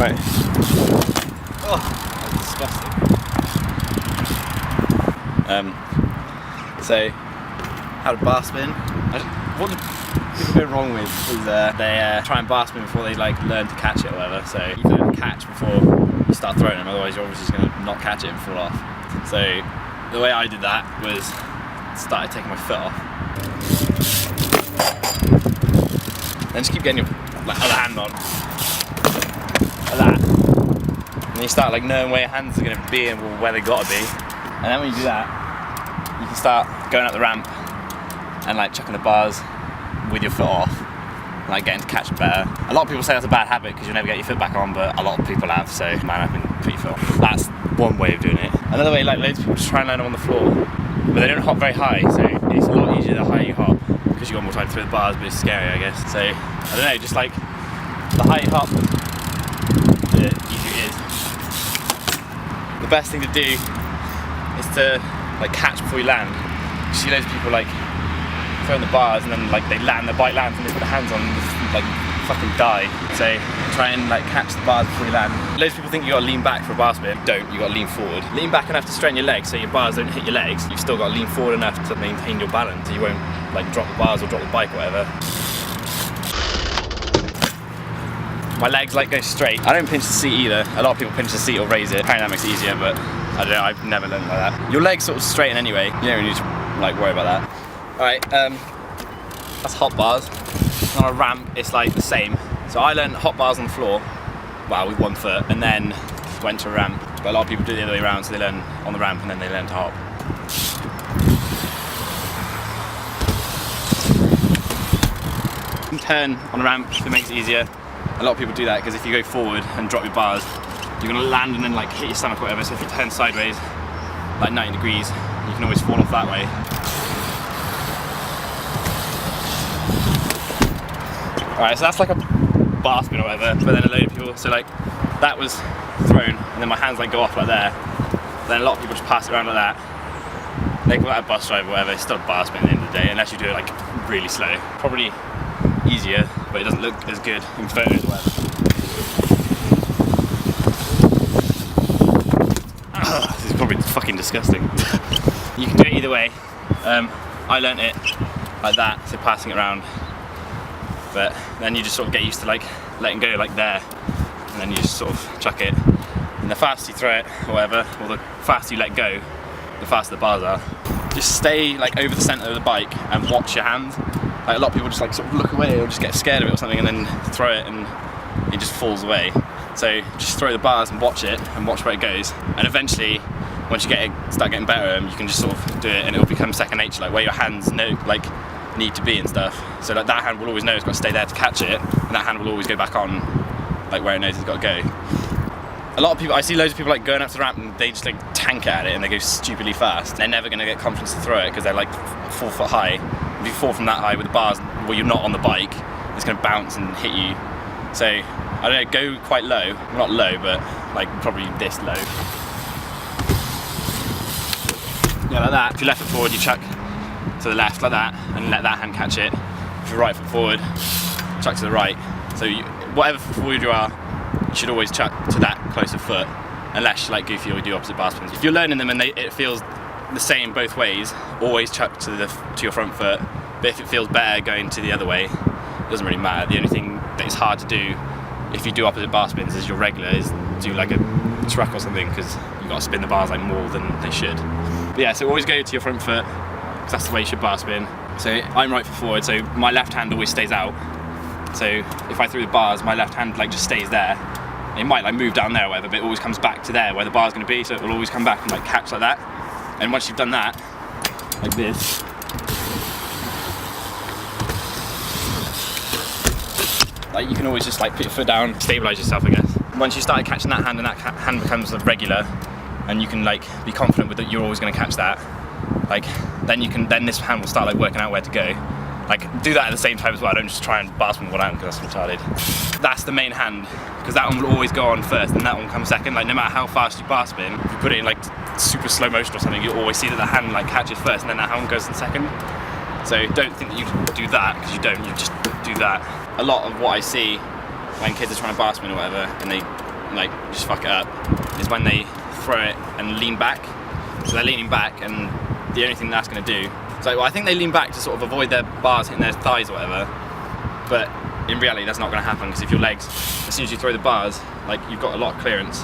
Right. Oh, that's disgusting. So, how to bar spin. What people go wrong with is they try and bar spin before they like learn to catch it or whatever. So you learn to catch before you start throwing them, otherwise you're obviously just going to not catch it and fall off. So the way I did that was started taking my foot off. Then just keep getting your other hand on. Like that. And then you start like knowing where your hands are going to be and where they got to be. And then when you do that, you can start going up the ramp and like chucking the bars with your foot off, and, like getting to catch it better. A lot of people say that's a bad habit because you'll never get your foot back on, but a lot of people have, so man up and put your foot on. That's one way of doing it. Another way, like loads of people just try and learn them on the floor, but they don't hop very high, so it's a lot easier the higher you hop because you've got more time to throw the bars, but it's scary, I guess. So, I don't know, just like the higher you hop, the easier it is. The best thing to do is to like catch before you land. You see loads of people like throwing the bars and then like they land, their bike lands and they put their hands on and just like fucking die. So try and like catch the bars before you land. Loads of people think you gotta lean back for a bar spin. Don't, you gotta lean forward. Lean back enough to straighten your legs so your bars don't hit your legs. You've still gotta lean forward enough to maintain your balance so you won't like drop the bars or drop the bike or whatever. My legs like go straight. I don't pinch the seat either. A lot of people pinch the seat or raise it. Apparently that makes it easier, but I don't know, I've never learned like that. Your legs sort of straighten anyway. You don't really need to like worry about that. Alright, that's hot bars. On a ramp, it's like the same. So I learned hot bars on the floor, well, with one foot, and then went to a ramp. But a lot of people do it the other way around, so they learn on the ramp and then they learn to hop. You can turn on a ramp if it makes it easier. A lot of people do that because if you go forward and drop your bars, you're gonna land and then like hit your stomach or whatever. So if you turn sideways, like 90 degrees, you can always fall off that way. Alright, so that's like a bar spin or whatever, but then a load of people, so like that was thrown and then my hands like go off like there. Then a lot of people just pass it around like that. They call that a bus drive or whatever, it's still a bar spin at the end of the day, unless you do it like really slow. Probably easier, but it doesn't look as good in photos or whatever. This is probably fucking disgusting. You can do it either way. I learnt it like that, so passing it around. But then you just sort of get used to like letting go like there, and then you just sort of chuck it. And the faster you throw it, or whatever, or the faster you let go, the faster the bars are. Just stay like over the centre of the bike and watch your hands. Like a lot of people just like sort of look away or just get scared of it or something and then throw it and it just falls away. So just throw the bars and watch it and watch where it goes. And eventually, once you start getting better, you can just sort of do it and it'll become second nature, like where your hands like need to be and stuff. So like that hand will always know it's got to stay there to catch it, and that hand will always go back on like where it knows it's got to go. A lot of people, I see loads of people like going up to the ramp and they just like tank at it and they go stupidly fast. They're never going to get confidence to throw it because they're like 4 foot high. If you fall from that high with the bars where you're not on the bike, it's going to bounce and hit you. So I don't know, go quite low, not low, but like probably this low. Yeah, like that. If you left foot forward, you chuck to the left like that and let that hand catch it. If you're right foot forward, chuck to the right. So whatever foot forward you are, you should always chuck to that closer foot, unless you like goofy or you do opposite bar spins. If you're learning them and it feels the same both ways, always chuck to your front foot. But if it feels better going to the other way, it doesn't really matter. The only thing that is hard to do if you do opposite bar spins is your regular is do like a truck or something, because you've got to spin the bars like more than they should. But yeah, so always go to your front foot, because that's the way you should bar spin. So I'm right foot forward, so my left hand always stays out. So if I threw the bars, my left hand like just stays there. It might like move down there or whatever, but it always comes back to there where the bar's going to be, so it will always come back and like catch like that. And once you've done that, like this, like you can always just like put your foot down, stabilise yourself, I guess. Once you start catching that hand and that hand becomes regular, and you can like be confident with that you're always going to catch that, like then this hand will start like working out where to go. Like do that at the same time as well. Don't just try and bar spin with one hand because that's retarded. That's the main hand, because that one will always go on first and that one comes second. Like no matter how fast you bar spin, if you put it in like super slow motion or something, you'll always see that the hand like catches first and then that hand goes in second. So don't think that you can do that, because you don't, you just do that. A lot of what I see when kids are trying to bar spin or whatever, and they like just fuck it up is when they throw it and lean back. So they're leaning back, and the only thing that's going to do, so well, I think they lean back to sort of avoid their bars hitting their thighs or whatever, but in reality that's not going to happen, because if your legs, as soon as you throw the bars, like you've got a lot of clearance,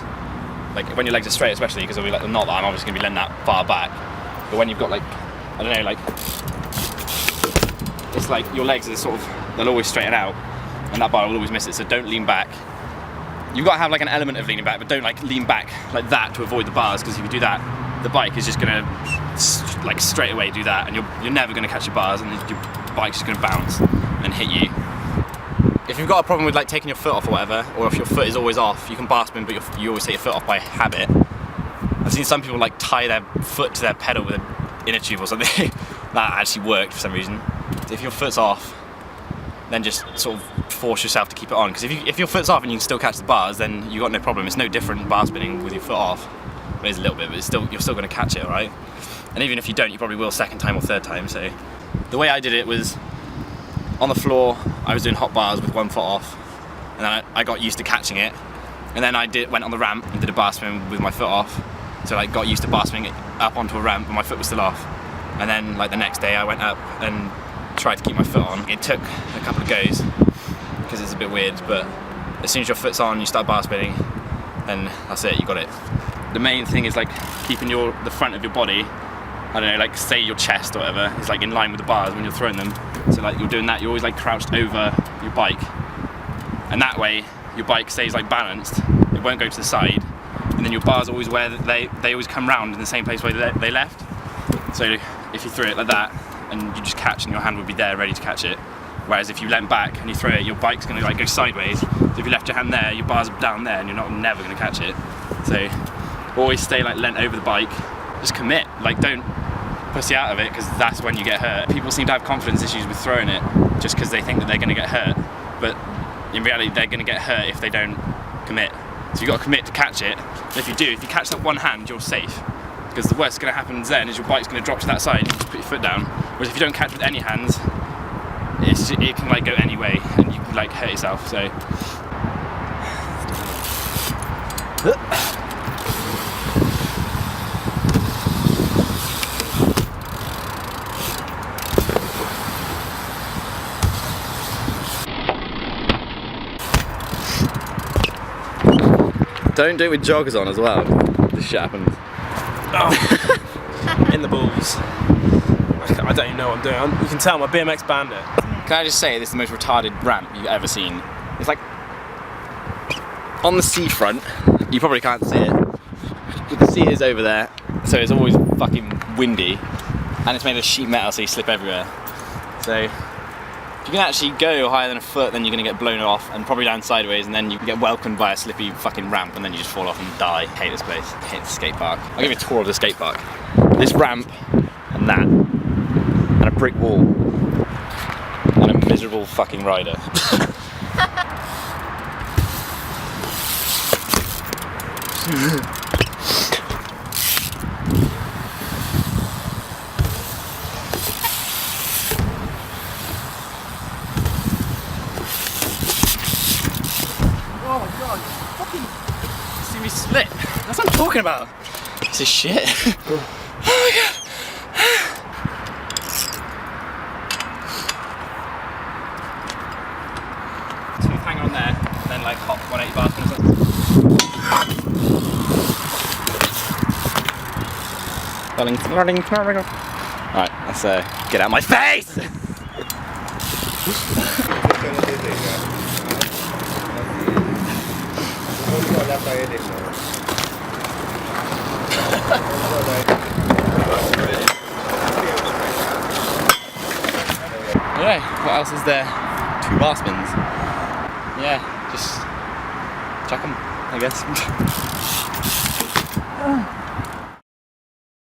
like when your legs are straight especially, because like, not that I'm obviously going to be letting that far back, but when you've got like, I don't know, like, it's like your legs are sort of, they'll always straighten out, and that bar will always miss it, so don't lean back. You've got to have like an element of leaning back, but don't like lean back like that to avoid the bars, because if you do that, the bike is just going to like straight away do that, and you're never going to catch your bars, and your bike's just going to bounce and hit you. If you've got a problem with like taking your foot off or whatever, or if your foot is always off, you can bar spin, but you always take your foot off by habit. I've seen some people like tie their foot to their pedal with an inner tube or something. That actually worked for some reason. If your foot's off, then just sort of force yourself to keep it on, because if your foot's off and you can still catch the bars, then you've got no problem. It's no different bar spinning with your foot off. It is a little bit, but you're still going to catch it, right? And even if you don't, you probably will second time or third time. So the way I did it was on the floor. I was doing hot bars with one foot off, and then I got used to catching it. And then I went on the ramp and did a bar spin with my foot off. So I got used to bar spinning it up onto a ramp, but my foot was still off. And then like the next day, I went up and tried to keep my foot on. It took a couple of goes because it's a bit weird, but as soon as your foot's on, you start bar spinning, then that's it. You got it. The main thing is like keeping the front of your body, I don't know, like say your chest or whatever, is like in line with the bars when you're throwing them. So like you're doing that, you're always like crouched over your bike, and that way your bike stays like balanced, it won't go to the side, and then your bars are always where they always come round in the same place where they left. So if you throw it like that, and you just catch, and your hand would be there ready to catch it. Whereas if you leant back and you throw it, your bike's going to like go sideways. So if you left your hand there, your bars are down there, and you're never going to catch it. So always stay like leant over the bike. Just commit. Like don't pussy out of it, because that's when you get hurt. People seem to have confidence issues with throwing it just because they think that they're going to get hurt. But in reality, they're going to get hurt if they don't commit. So you've got to commit to catch it. And if you catch that one hand, you're safe. Because the worst that's going to happen then is your bike's going to drop to that side, and you just put your foot down. Whereas if you don't catch with any hands, it can like go any way, and you can like hurt yourself. So don't do it with joggers on as well. This shit happens. Oh. In the balls. I don't even know what I'm doing. You can tell I'm a BMX bandit. Can I just say, this is the most retarded ramp you've ever seen. It's like on the seafront. You probably can't see it, but the sea is over there, so it's always fucking windy, and it's made of sheet metal, so you slip everywhere. So if you can actually go higher than a foot, then you're gonna get blown off and probably down sideways, and then you get welcomed by a slippy fucking ramp, and then you just fall off and die. I hate this place. I hate the skate park. I'll give you a tour of the skate park. This ramp and that, and a brick wall, and a miserable fucking rider. Oh my god, fucking see me slip. That's what I'm talking about. This is shit. Oh my god. Two hang on there, and then like hop 180 Barspin or something. Alright, let's get out of my face! Anyway, what else is there? 2 Barspins. Yeah, just chuck them, I guess.